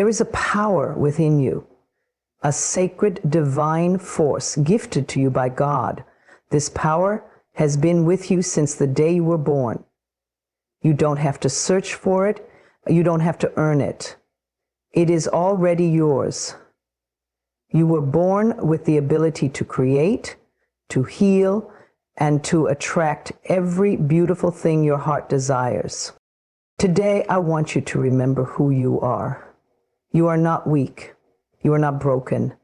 There is a power within you, a sacred divine force gifted to you by God. This power has been with you since the day you were born. You don't have to search for it. You don't have to earn it. It is already yours. You were born with the ability to create, to heal, and to attract every beautiful thing your heart desires. Today, I want you to remember who you are. You are not weak. You are not broken.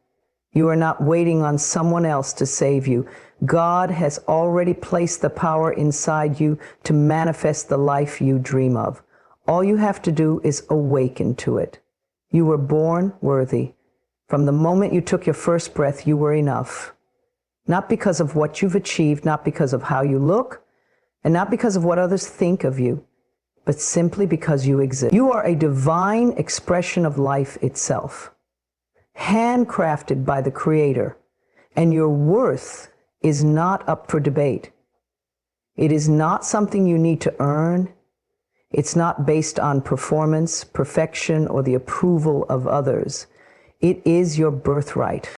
You are not waiting on someone else to save you. God has already placed the power inside you to manifest the life you dream of. All you have to do is awaken to it. You were born worthy. From the moment you took your first breath, you were enough. Not because of what you've achieved, not because of how you look, and not because of what others think of you, but simply because you exist. You are a divine expression of life itself, handcrafted by the Creator, and your worth is not up for debate. It is not something you need to earn. It's not based on performance, perfection, or the approval of others. It is your birthright.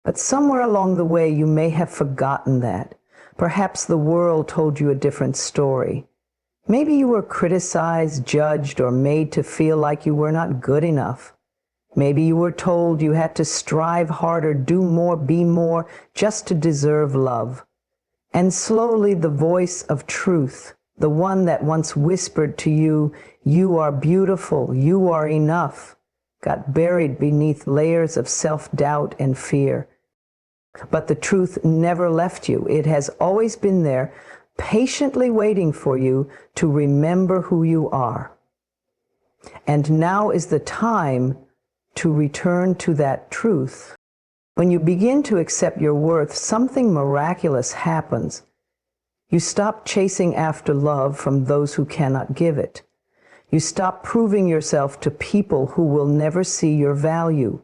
But somewhere along the way, you may have forgotten that. Perhaps the world told you a different story. Maybe you were criticized, judged, or made to feel like you were not good enough. Maybe you were told you had to strive harder, do more, be more, just to deserve love. And slowly the voice of truth, the one that once whispered to you, "You are beautiful, you are enough," got buried beneath layers of self-doubt and fear. But the truth never left you. It has always been there, patiently waiting for you to remember who you are. And now is the time to return to that truth. When you begin to accept your worth, something miraculous happens. You stop chasing after love from those who cannot give it. You stop proving yourself to people who will never see your value.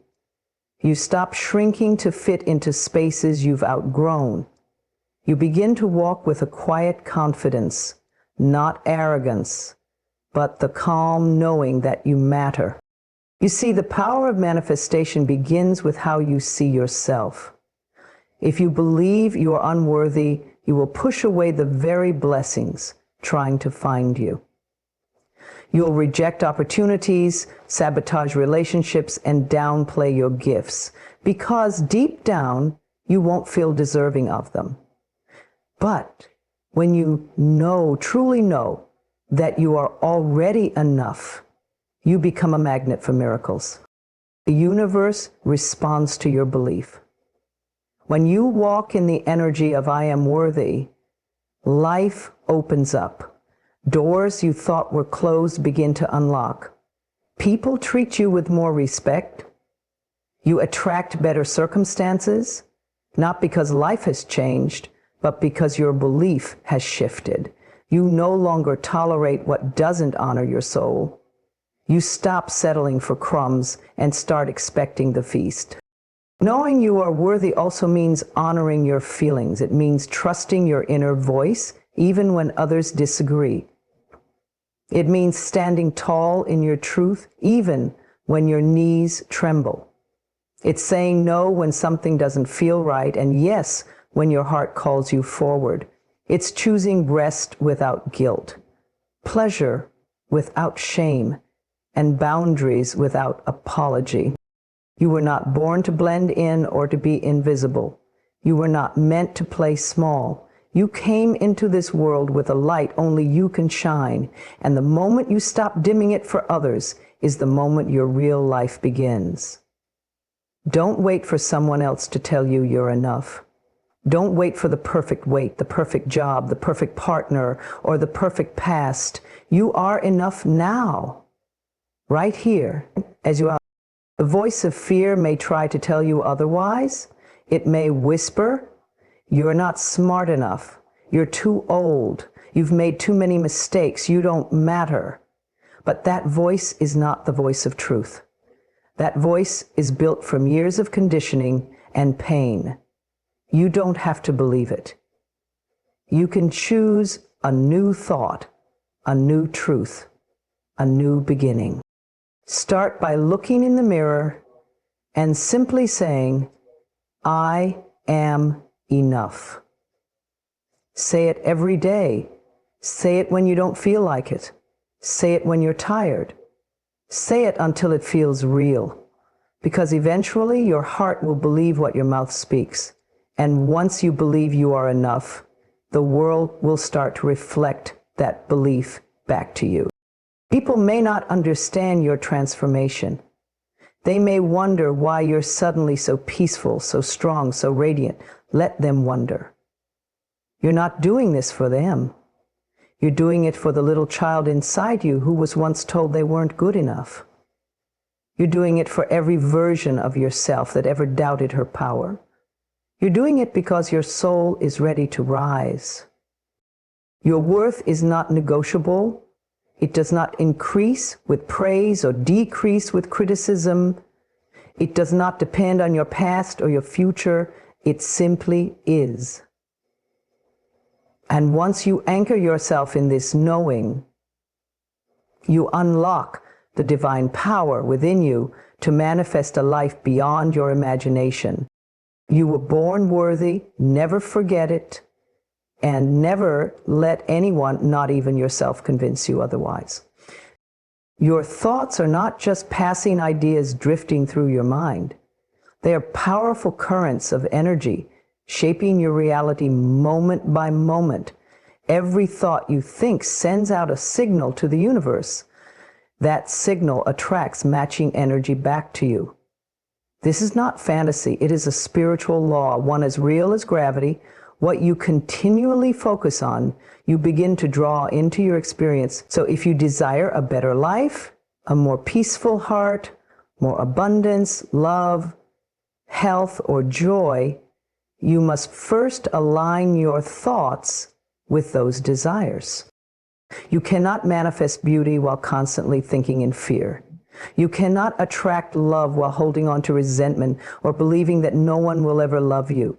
You stop shrinking to fit into spaces you've outgrown. You begin to walk with a quiet confidence, not arrogance, but the calm knowing that you matter. You see, the power of manifestation begins with how you see yourself. If you believe you are unworthy, you will push away the very blessings trying to find you. You'll reject opportunities, sabotage relationships, and downplay your gifts because deep down, you won't feel deserving of them. But when you truly know that you are already enough, you become a magnet for miracles. The universe responds to your belief. When you walk in the energy of "I am worthy," life opens up. Doors you thought were closed begin to unlock. People treat you with more respect. You attract better circumstances, not because life has changed, but because your belief has shifted. You no longer tolerate what doesn't honor your soul. You stop settling for crumbs and start expecting the feast. Knowing you are worthy also means honoring your feelings. It means trusting your inner voice, even when others disagree. It means standing tall in your truth, even when your knees tremble. It's saying no when something doesn't feel right, and yes when your heart calls you forward. It's choosing rest without guilt, pleasure without shame, and boundaries without apology. You were not born to blend in or to be invisible. You were not meant to play small. You came into this world with a light only you can shine, and the moment you stop dimming it for others is the moment your real life begins. Don't wait for someone else to tell you you're enough. Don't wait for the perfect weight, the perfect job, the perfect partner, or the perfect past. You are enough now, right here, as you are. The voice of fear may try to tell you otherwise. It may whisper, "You're not smart enough. You're too old. You've made too many mistakes. You don't matter." But that voice is not the voice of truth. That voice is built from years of conditioning and pain. You don't have to believe it. You can choose a new thought, a new truth, a new beginning. Start by looking in the mirror and simply saying, I am enough. Say it every day. Say it when you don't feel like it. Say it when you're tired. Say it until it feels real, because eventually your heart will believe what your mouth speaks. And once you believe you are enough, the world will start to reflect that belief back to you. People may not understand your transformation. They may wonder why you're suddenly so peaceful, so strong, so radiant. Let them wonder. You're not doing this for them. You're doing it for the little child inside you who was once told they weren't good enough. You're doing it for every version of yourself that ever doubted her power. You're doing it because your soul is ready to rise. Your worth is not negotiable. It does not increase with praise or decrease with criticism. It does not depend on your past or your future. It simply is. And once you anchor yourself in this knowing, you unlock the divine power within you to manifest a life beyond your imagination. You were born worthy, never forget it, and never let anyone, not even yourself, convince you otherwise. Your thoughts are not just passing ideas drifting through your mind. They are powerful currents of energy shaping your reality moment by moment. Every thought you think sends out a signal to the universe. That signal attracts matching energy back to you. This is not fantasy. It is a spiritual law, one as real as gravity. What you continually focus on, you begin to draw into your experience. So if you desire a better life, a more peaceful heart, more abundance, love, health, or joy, you must first align your thoughts with those desires. You cannot manifest beauty while constantly thinking in fear. You cannot attract love while holding on to resentment or believing that no one will ever love you.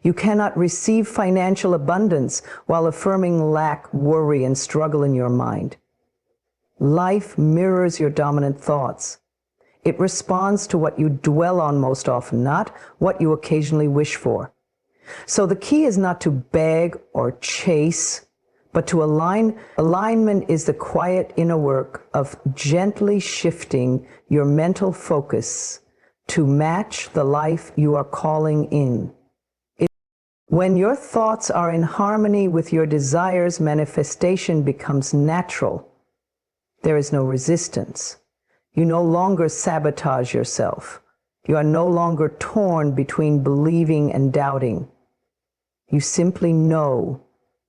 You cannot receive financial abundance while affirming lack, worry, and struggle in your mind. Life mirrors your dominant thoughts. It responds to what you dwell on most often, not what you occasionally wish for. So the key is not to beg or chase, but to align. Alignment is the quiet inner work of gently shifting your mental focus to match the life you are calling in. When your thoughts are in harmony with your desires, manifestation becomes natural. There is no resistance. You no longer sabotage yourself. You are no longer torn between believing and doubting. You simply know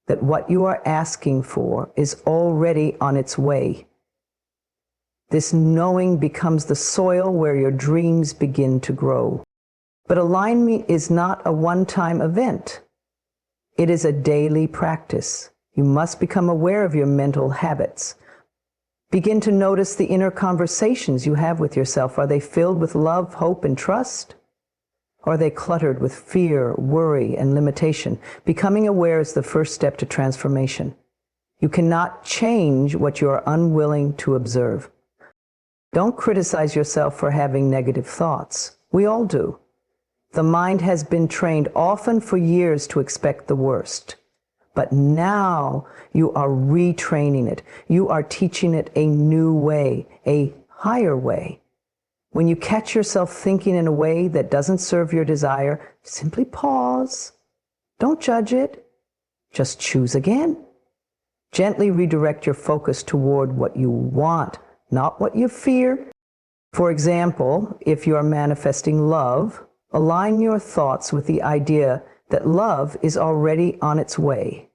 that what you are asking for is already on its way. This knowing becomes the soil where your dreams begin to grow. But alignment is not a one-time event. It is a daily practice. You must become aware of your mental habits. Begin to notice the inner conversations you have with yourself. Are they filled with love, hope, and trust? Or are they cluttered with fear, worry, and limitation? Becoming aware is the first step to transformation. You cannot change what you are unwilling to observe. Don't criticize yourself for having negative thoughts. We all do. The mind has been trained often for years to expect the worst. But now you are retraining it. You are teaching it a new way, a higher way. When you catch yourself thinking in a way that doesn't serve your desire, simply pause. Don't judge it. Just choose again. Gently redirect your focus toward what you want, not what you fear. For example, if you are manifesting love, align your thoughts with the idea that love is already on its way.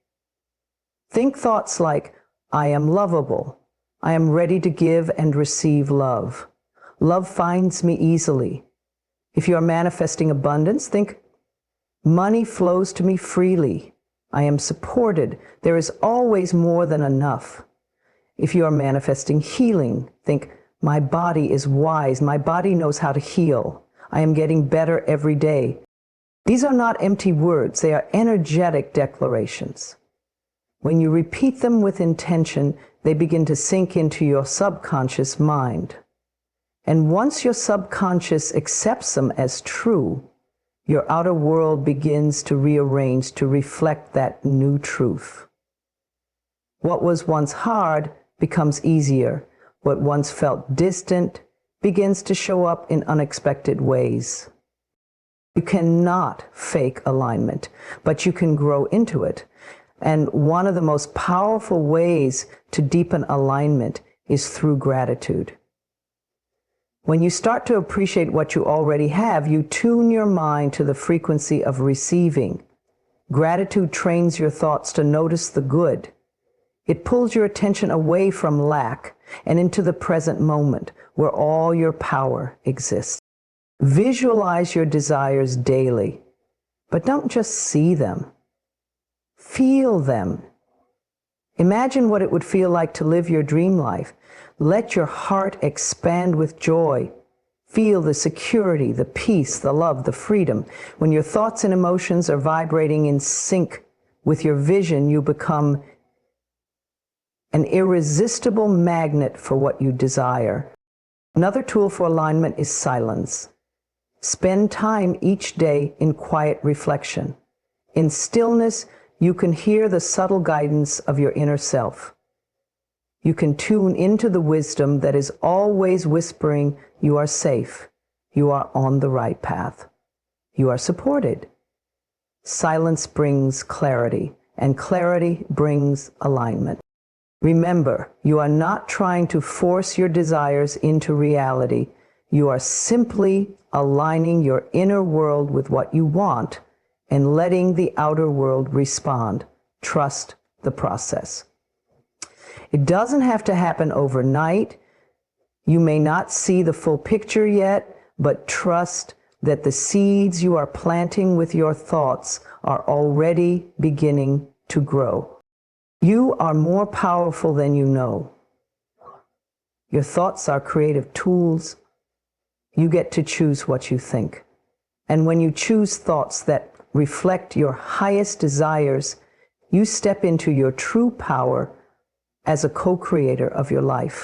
Think thoughts like, I am lovable. I am ready to give and receive love. Love finds me easily. If you are manifesting abundance, think, money flows to me freely. I am supported. There is always more than enough. If you are manifesting healing, think, my body is wise. My body knows how to heal. I am getting better every day. These are not empty words. They are energetic declarations. When you repeat them with intention, they begin to sink into your subconscious mind. And once your subconscious accepts them as true, your outer world begins to rearrange to reflect that new truth. What was once hard becomes easier. What once felt distant begins to show up in unexpected ways. You cannot fake alignment, but you can grow into it. And one of the most powerful ways to deepen alignment is through gratitude. When you start to appreciate what you already have, you tune your mind to the frequency of receiving. Gratitude trains your thoughts to notice the good. It pulls your attention away from lack and into the present moment where all your power exists. Visualize your desires daily, but don't just see them. Feel them. Imagine what it would feel like to live your dream life. Let your heart expand with joy. Feel the security, the peace, the love, the freedom. When your thoughts and emotions are vibrating in sync with your vision, you become an irresistible magnet for what you desire. Another tool for alignment is silence. Spend time each day in quiet reflection. In stillness, you can hear the subtle guidance of your inner self. You can tune into the wisdom that is always whispering, you are safe, you are on the right path, you are supported. Silence brings clarity, and clarity brings alignment. Remember, you are not trying to force your desires into reality. You are simply aligning your inner world with what you want and letting the outer world respond. Trust the process. It doesn't have to happen overnight. You may not see the full picture yet, but trust that the seeds you are planting with your thoughts are already beginning to grow. You are more powerful than you know. Your thoughts are creative tools. You get to choose what you think. And when you choose thoughts that reflect your highest desires, you step into your true power as a co-creator of your life.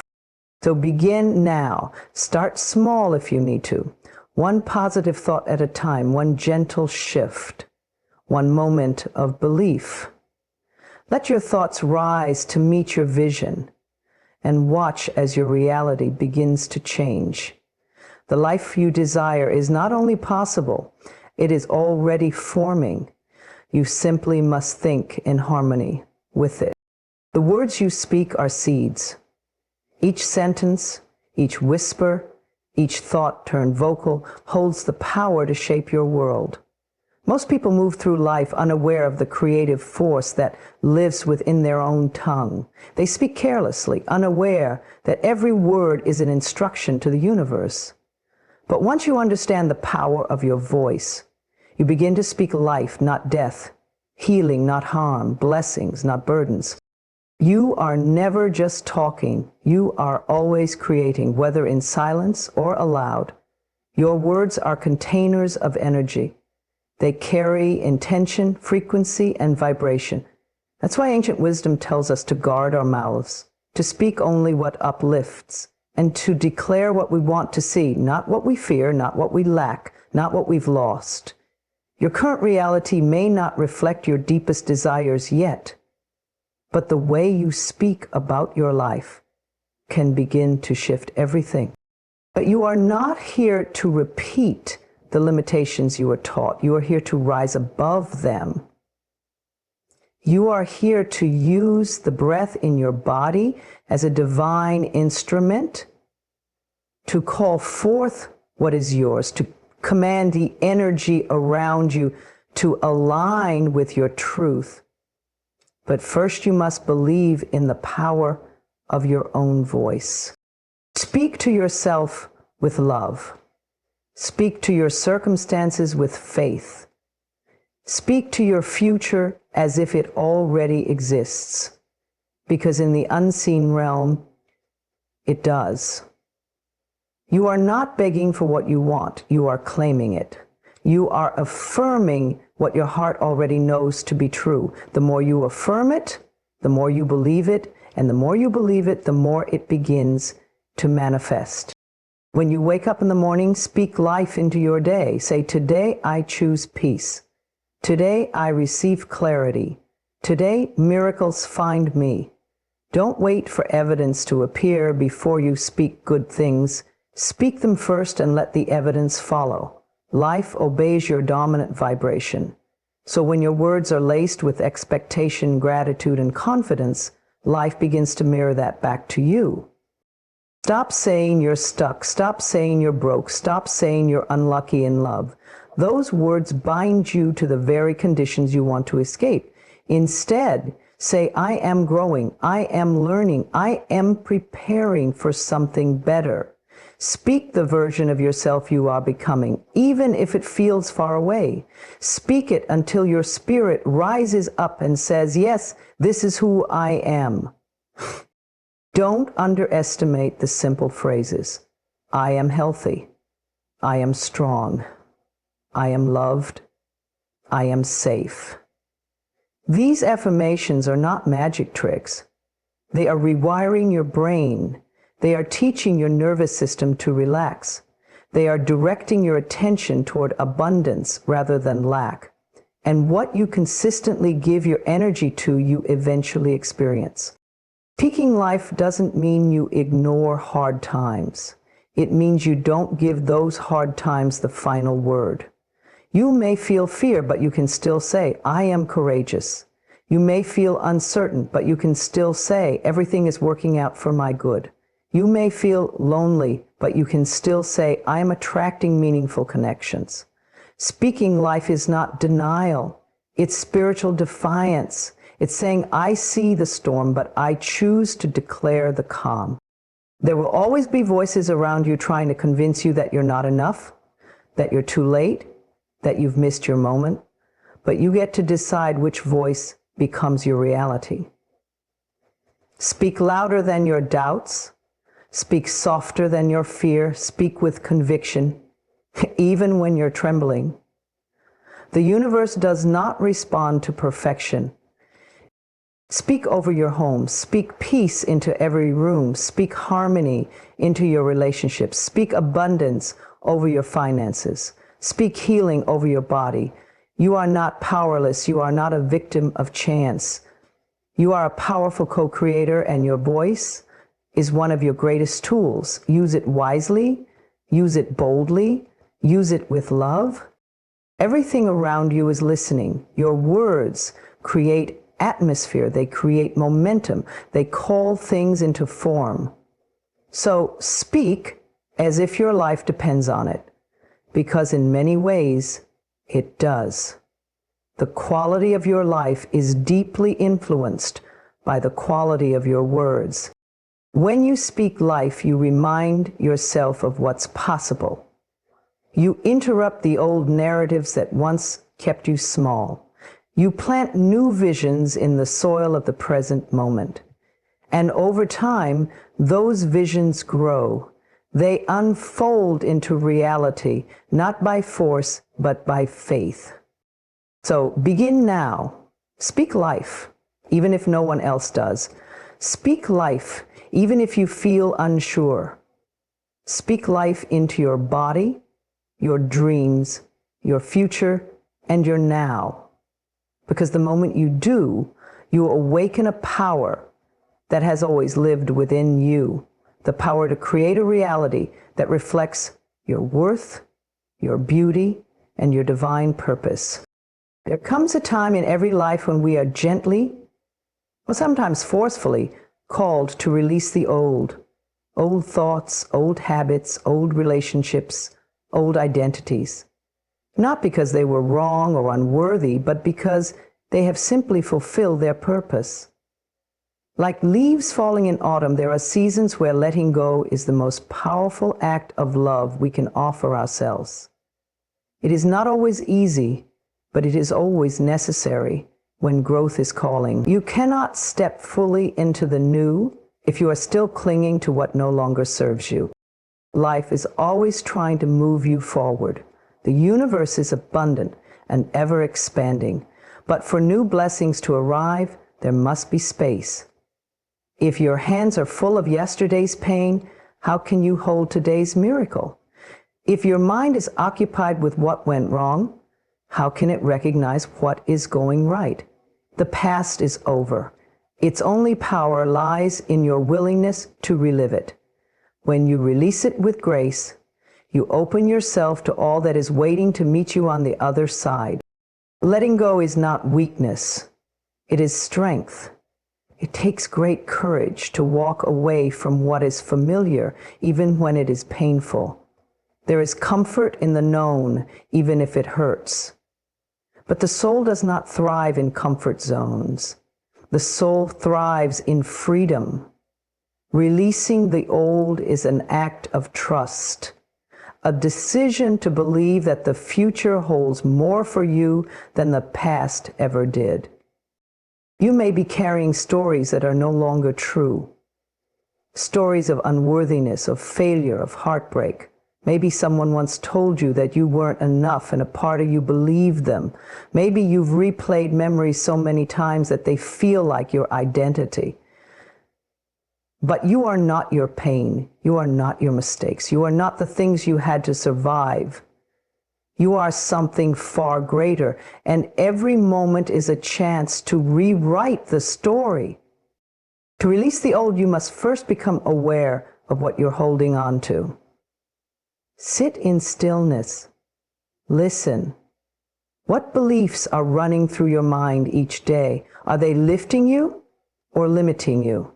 So begin now. Start small if you need to. One positive thought at a time, one gentle shift, one moment of belief. Let your thoughts rise to meet your vision and watch as your reality begins to change. The life you desire is not only possible, it is already forming. You simply must think in harmony with it. The words you speak are seeds. Each sentence, each whisper, each thought turned vocal holds the power to shape your world. Most people move through life unaware of the creative force that lives within their own tongue. They speak carelessly, unaware that every word is an instruction to the universe. But once you understand the power of your voice, you begin to speak life, not death, healing, not harm, blessings, not burdens. You are never just talking. You are always creating, whether in silence or aloud. Your words are containers of energy. They carry intention, frequency, and vibration. That's why ancient wisdom tells us to guard our mouths, to speak only what uplifts, and to declare what we want to see, not what we fear, not what we lack, not what we've lost. Your current reality may not reflect your deepest desires yet, but the way you speak about your life can begin to shift everything. But you are not here to repeat the limitations you were taught. You are here to rise above them. You are here to use the breath in your body as a divine instrument to call forth what is yours, to command the energy around you to align with your truth. But first you must believe in the power of your own voice. Speak to yourself with love. Speak to your circumstances with faith. Speak to your future as if it already exists, because in the unseen realm, it does. You are not begging for what you want, you are claiming it. You are affirming what your heart already knows to be true. The more you affirm it, the more you believe it, and the more you believe it, the more it begins to manifest. When you wake up in the morning, speak life into your day. Say, today I choose peace. Today I receive clarity. Today miracles find me. Don't wait for evidence to appear before you speak good things. Speak them first and let the evidence follow. Life obeys your dominant vibration. So when your words are laced with expectation, gratitude, and confidence, life begins to mirror that back to you. Stop saying you're stuck. Stop saying you're broke. Stop saying you're unlucky in love. Those words bind you to the very conditions you want to escape. Instead, say, I am growing. I am learning. I am preparing for something better. Speak the version of yourself you are becoming, even if it feels far away. Speak it until your spirit rises up and says, yes, this is who I am. Don't underestimate the simple phrases. I am healthy. I am strong. I am loved. I am safe. These affirmations are not magic tricks. They are rewiring your brain. They are teaching your nervous system to relax. They are directing your attention toward abundance rather than lack. And what you consistently give your energy to, you eventually experience. Peaking life doesn't mean you ignore hard times. It means you don't give those hard times the final word. You may feel fear, but you can still say, I am courageous. You may feel uncertain, but you can still say, everything is working out for my good. You may feel lonely, but you can still say, I am attracting meaningful connections. Speaking life is not denial. It's spiritual defiance. It's saying, I see the storm, but I choose to declare the calm. There will always be voices around you trying to convince you that you're not enough, that you're too late, that you've missed your moment, but you get to decide which voice becomes your reality. Speak louder than your doubts. Speak softer than your fear. Speak with conviction, even when you're trembling. The universe does not respond to perfection. Speak over your home. Speak peace into every room. Speak harmony into your relationships. Speak abundance over your finances. Speak healing over your body. You are not powerless. You are not a victim of chance. You are a powerful co-creator, and your voice is one of your greatest tools. Use it wisely. Use it boldly. Use it with love. Everything around you is listening. Your words create atmosphere. They create momentum. They call things into form. So speak as if your life depends on it, because in many ways it does. The quality of your life is deeply influenced by the quality of your words. When you speak life, you remind yourself of what's possible. You interrupt the old narratives that once kept you small. You plant new visions in the soil of the present moment. And over time, those visions grow. They unfold into reality, not by force, but by faith. So begin now. Speak life, even if no one else does. Speak life, even if you feel unsure. Speak life into your body, your dreams, your future, and your now. Because the moment you do, you awaken a power that has always lived within you. The power to create a reality that reflects your worth, your beauty, and your divine purpose. There comes a time in every life when we are gently, or sometimes forcefully, called to release the old. Old thoughts, old habits, old relationships, old identities. Not because they were wrong or unworthy, but because they have simply fulfilled their purpose. Like leaves falling in autumn, there are seasons where letting go is the most powerful act of love we can offer ourselves. It is not always easy, but it is always necessary when growth is calling. You cannot step fully into the new if you are still clinging to what no longer serves you. Life is always trying to move you forward. The universe is abundant and ever expanding, but for new blessings to arrive, there must be space. If your hands are full of yesterday's pain, how can you hold today's miracle? If your mind is occupied with what went wrong, how can it recognize what is going right? The past is over. Its only power lies in your willingness to relive it. When you release it with grace, you open yourself to all that is waiting to meet you on the other side. Letting go is not weakness. It is strength. It takes great courage to walk away from what is familiar, even when it is painful. There is comfort in the known, even if it hurts. But the soul does not thrive in comfort zones. The soul thrives in freedom. Releasing the old is an act of trust, a decision to believe that the future holds more for you than the past ever did. You may be carrying stories that are no longer true. Stories of unworthiness, of failure, of heartbreak. Maybe someone once told you that you weren't enough and a part of you believed them. Maybe you've replayed memories so many times that they feel like your identity. But you are not your pain. You are not your mistakes. You are not the things you had to survive. You are something far greater, and every moment is a chance to rewrite the story. To release the old, you must first become aware of what you're holding on to. Sit in stillness. Listen. What beliefs are running through your mind each day? Are they lifting you or limiting you?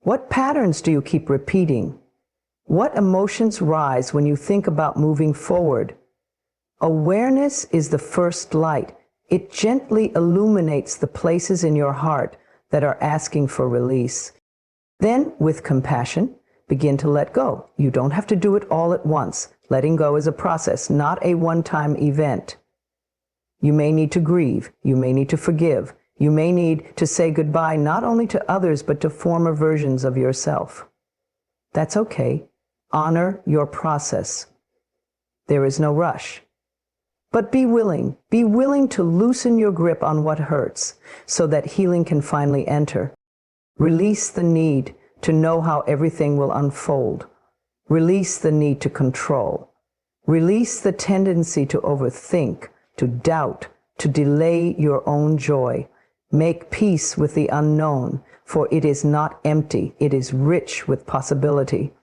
What patterns do you keep repeating? What emotions rise when you think about moving forward? Awareness is the first light. It gently illuminates the places in your heart that are asking for release. Then, with compassion, begin to let go. You don't have to do it all at once. Letting go is a process, not a one-time event. You may need to grieve. You may need to forgive. You may need to say goodbye not only to others, but to former versions of yourself. That's okay. Honor your process. There is no rush. But be willing to loosen your grip on what hurts so that healing can finally enter. Release the need to know how everything will unfold. Release the need to control. Release the tendency to overthink, to doubt, to delay your own joy. Make peace with the unknown, for it is not empty, it is rich with possibility.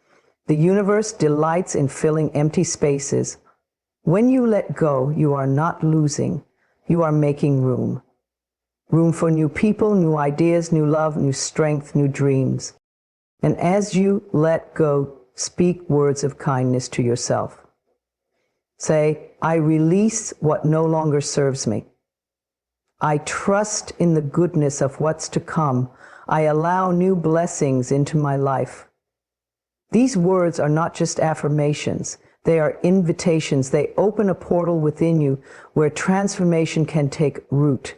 The universe delights in filling empty spaces. When you let go, you are not losing, you are making room. Room for new people, new ideas, new love, new strength, new dreams. And as you let go, speak words of kindness to yourself. Say, I release what no longer serves me. I trust in the goodness of what's to come. I allow new blessings into my life. These words are not just affirmations. They are invitations. They open a portal within you where transformation can take root.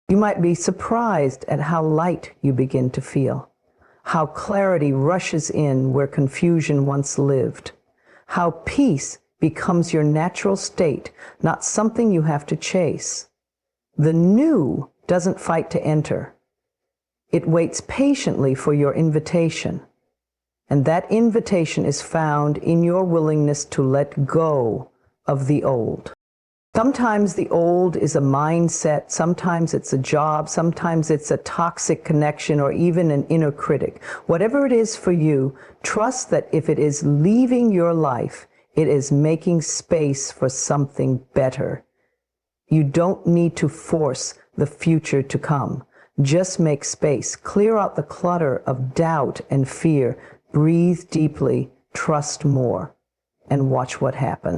You might be surprised at how light you begin to feel, how clarity rushes in where confusion once lived, how peace becomes your natural state, not something you have to chase. The new doesn't fight to enter. It waits patiently for your invitation. And that invitation is found in your willingness to let go of the old. Sometimes the old is a mindset, sometimes it's a job, sometimes it's a toxic connection or even an inner critic. Whatever it is for you, trust that if it is leaving your life, it is making space for something better. You don't need to force the future to come. Just make space. Clear out the clutter of doubt and fear. Breathe deeply, trust more, and watch what happens.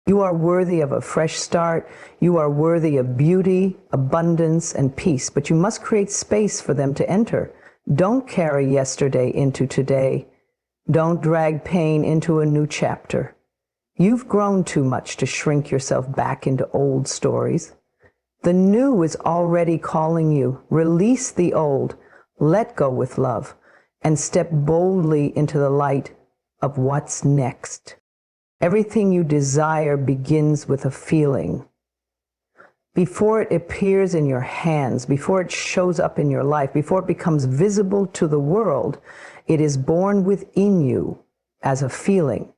You are worthy of a fresh start. You are worthy of beauty, abundance, and peace, but you must create space for them to enter. Don't carry yesterday into today. Don't drag pain into a new chapter. You've grown too much to shrink yourself back into old stories. The new is already calling you. Release the old. Let go with love. And step boldly into the light of what's next. Everything you desire begins with a feeling. Before it appears in your hands, before it shows up in your life, before it becomes visible to the world, it is born within you. as a feeling.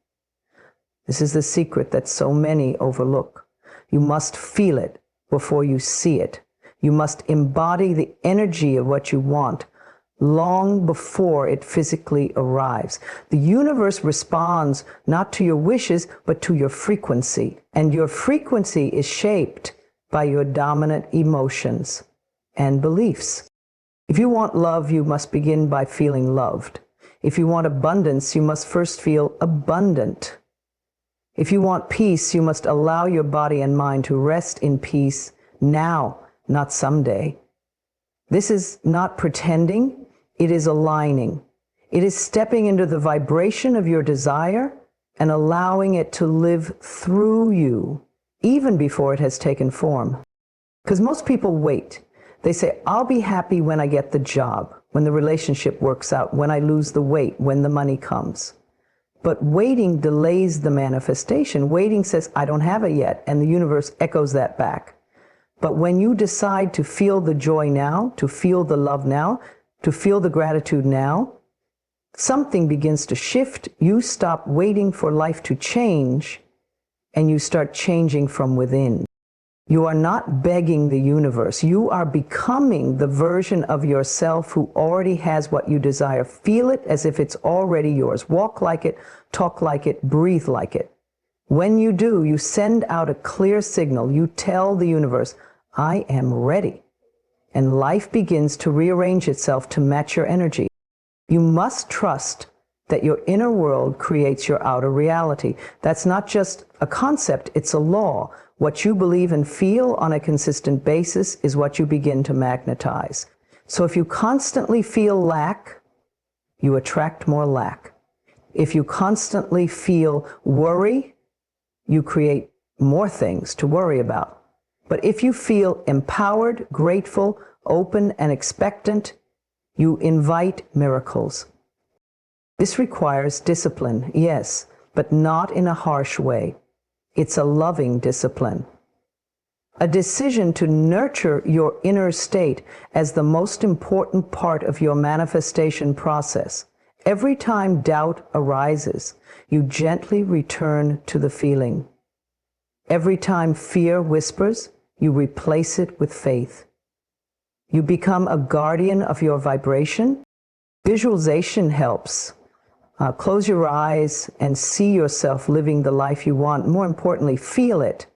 This is the secret that so many overlook. You must feel it before you see it. You must embody the energy of what you want long before it physically arrives. The universe responds not to your wishes, but to your frequency. And your frequency is shaped by your dominant emotions and beliefs. If you want love, you must begin by feeling loved. If you want abundance, you must first feel abundant. If you want peace, you must allow your body and mind to rest in peace now, not someday. This is not pretending, it is aligning. It is stepping into the vibration of your desire and allowing it to live through you, even before it has taken form. Because most people wait. They say, I'll be happy when I get the job, when the relationship works out, when I lose the weight, when the money comes. But waiting delays the manifestation. Waiting says, I don't have it yet, and the universe echoes that back. But when you decide to feel the joy now, to feel the love now, to feel the gratitude now, something begins to shift. You stop waiting for life to change, and you start changing from within. You are not begging the universe. You are becoming the version of yourself who already has what you desire. Feel it as if it's already yours. Walk like it, talk like it, breathe like it. When you do, you send out a clear signal. You tell the universe, I am ready. And life begins to rearrange itself to match your energy. You must trust that your inner world creates your outer reality. That's not just a concept, it's a law. What you believe and feel on a consistent basis is what you begin to magnetize. So if you constantly feel lack, you attract more lack. If you constantly feel worry, you create more things to worry about. But if you feel empowered, grateful, open, and expectant, you invite miracles. This requires discipline, yes, but not in a harsh way. It's a loving discipline. A decision to nurture your inner state as the most important part of your manifestation process. Every time doubt arises, you gently return to the feeling. Every time fear whispers, you replace it with faith. You become a guardian of your vibration. Visualization helps. Close your eyes and see yourself living the life you want. More importantly, feel it.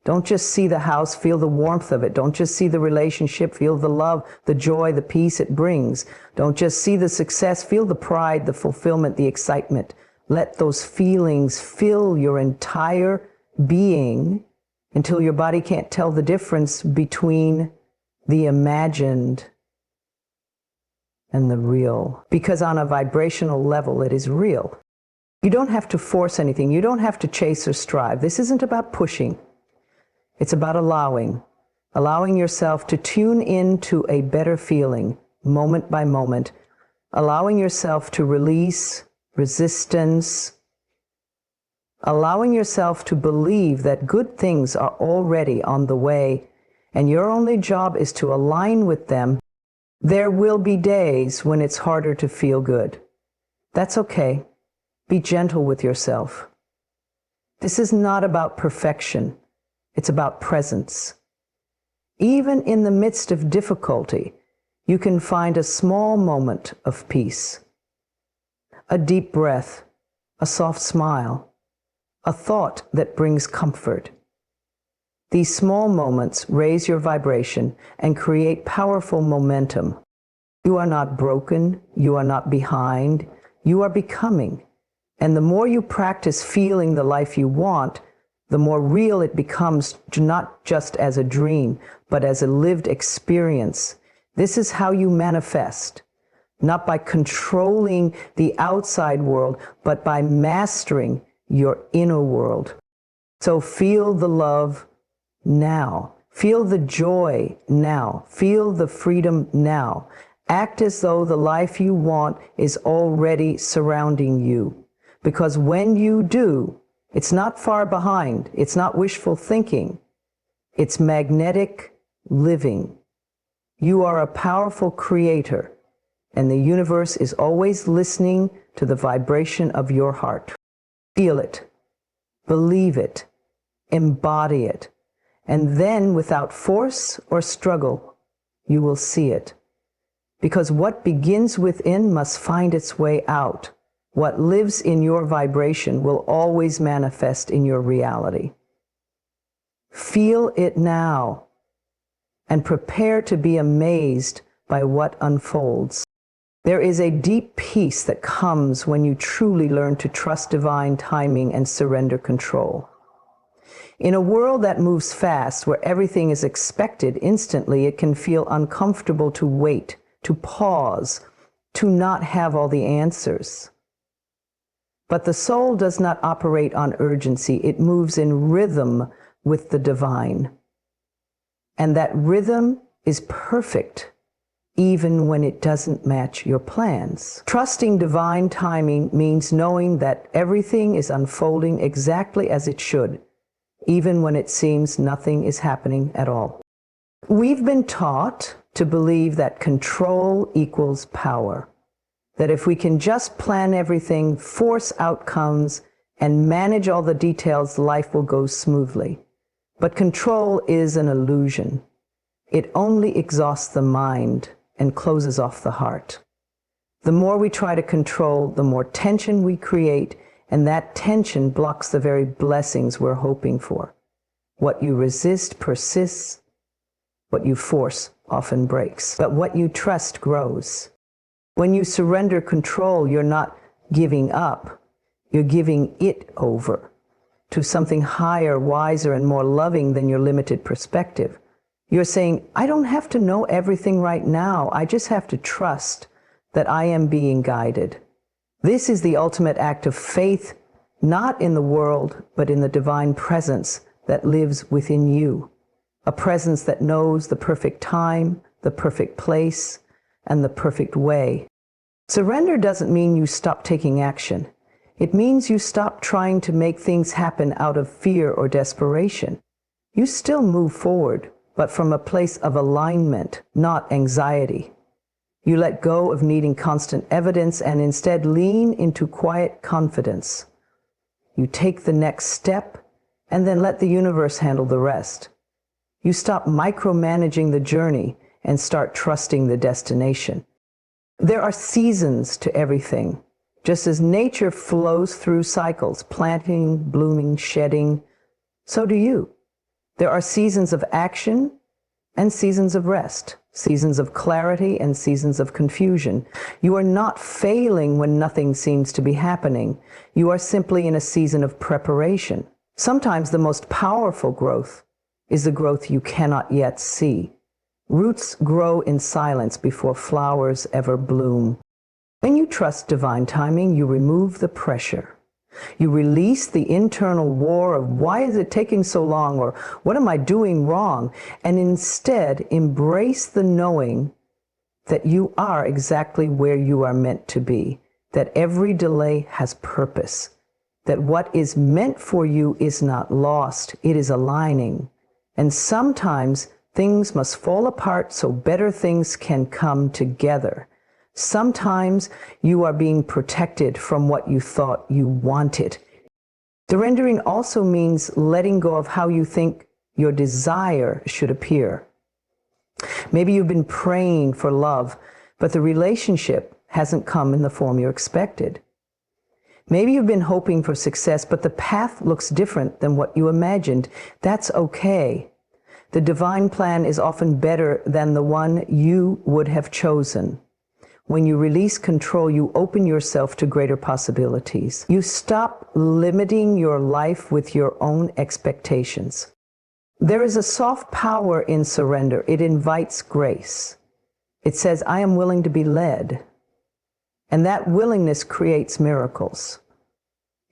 Don't just see the house, feel the warmth of it. Don't just see the relationship, feel the love, the joy, the peace it brings. Don't just see the success, feel the pride, the fulfillment, the excitement. Let those feelings fill your entire being until your body can't tell the difference between the imagined and the real. Because on a vibrational level, it is real. You don't have to force anything. You don't have to chase or strive. This isn't about pushing. It's about allowing yourself to tune into a better feeling, moment by moment, allowing yourself to release resistance, allowing yourself to believe that good things are already on the way, and your only job is to align with them. There will be days when it's harder to feel good. That's okay. Be gentle with yourself. This is not about perfection. It's about presence. Even in the midst of difficulty, you can find a small moment of peace. A deep breath, a soft smile, a thought that brings comfort. These small moments raise your vibration and create powerful momentum. You are not broken, you are not behind, you are becoming. And the more you practice feeling the life you want, the more real it becomes, not just as a dream, but as a lived experience. This is how you manifest, not by controlling the outside world, but by mastering your inner world. So feel the love now. Feel the joy now. Feel the freedom now. Act as though the life you want is already surrounding you. Because when you do, it's not far behind. It's not wishful thinking. It's magnetic living. You are a powerful creator, and the universe is always listening to the vibration of your heart. Feel it, believe it, embody it, and then without force or struggle, you will see it. Because what begins within must find its way out. What lives in your vibration will always manifest in your reality. Feel it now and prepare to be amazed by what unfolds. There is a deep peace that comes when you truly learn to trust divine timing and surrender control. In a world that moves fast, where everything is expected instantly, it can feel uncomfortable to wait, to pause, to not have all the answers. But the soul does not operate on urgency. It moves in rhythm with the divine. And that rhythm is perfect, even when it doesn't match your plans. Trusting divine timing means knowing that everything is unfolding exactly as it should, even when it seems nothing is happening at all. We've been taught to believe that control equals power, that if we can just plan everything, force outcomes, and manage all the details, life will go smoothly. But control is an illusion. It only exhausts the mind and closes off the heart. The more we try to control, the more tension we create, and that tension blocks the very blessings we're hoping for. What you resist persists. What you force often breaks. But what you trust grows. When you surrender control, you're not giving up. You're giving it over to something higher, wiser, and more loving than your limited perspective. You're saying, I don't have to know everything right now. I just have to trust that I am being guided. This is the ultimate act of faith, not in the world, but in the divine presence that lives within you. A presence that knows the perfect time, the perfect place, and the perfect way. Surrender doesn't mean you stop taking action. It means you stop trying to make things happen out of fear or desperation. You still move forward, but from a place of alignment, not anxiety. You let go of needing constant evidence and instead lean into quiet confidence. You take the next step and then let the universe handle the rest. You stop micromanaging the journey and start trusting the destination. There are seasons to everything. Just as nature flows through cycles, planting, blooming, shedding, so do you. There are seasons of action and seasons of rest, seasons of clarity and seasons of confusion. You are not failing when nothing seems to be happening. You are simply in a season of preparation. Sometimes the most powerful growth is the growth you cannot yet see. Roots grow in silence before flowers ever bloom. When you trust divine timing, you remove the pressure. You release the internal war of why is it taking so long, or what am I doing wrong, and instead embrace the knowing that you are exactly where you are meant to be, that every delay has purpose, that what is meant for you is not lost, it is aligning. And sometimes things must fall apart so better things can come together. Sometimes you are being protected from what you thought you wanted. Surrendering also means letting go of how you think your desire should appear. Maybe you've been praying for love, but the relationship hasn't come in the form you expected. Maybe you've been hoping for success, but the path looks different than what you imagined. That's okay. The divine plan is often better than the one you would have chosen. When you release control, you open yourself to greater possibilities. You stop limiting your life with your own expectations. There is a soft power in surrender. It invites grace. It says, I am willing to be led. And that willingness creates miracles.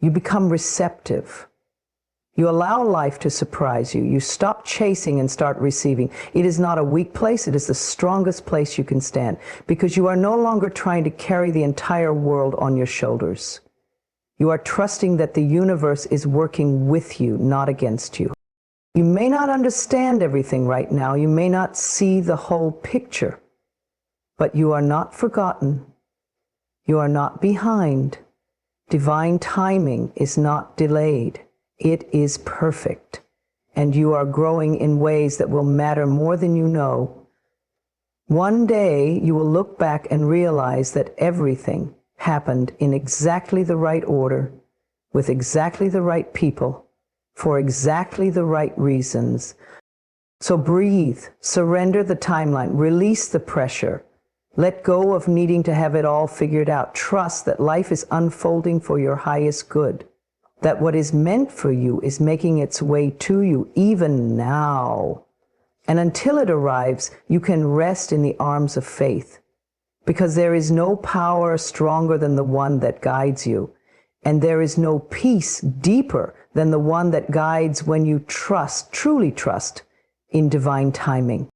You become receptive. You allow life to surprise you. You stop chasing and start receiving. It is not a weak place. It is the strongest place you can stand, because you are no longer trying to carry the entire world on your shoulders. You are trusting that the universe is working with you, not against you. You may not understand everything right now. You may not see the whole picture, But you are not forgotten. You are not behind. Divine timing is not delayed. It is perfect. And you are growing in ways that will matter more than you know. One day you will look back and realize that everything happened in exactly the right order, with exactly the right people, for exactly the right reasons. So breathe, surrender the timeline, release the pressure. Let go of needing to have it all figured out. Trust that life is unfolding for your highest good, that what is meant for you is making its way to you even now. And until it arrives, you can rest in the arms of faith, because there is no power stronger than the one that guides you, and there is no peace deeper than the one that guides when you trust, truly trust, in divine timing.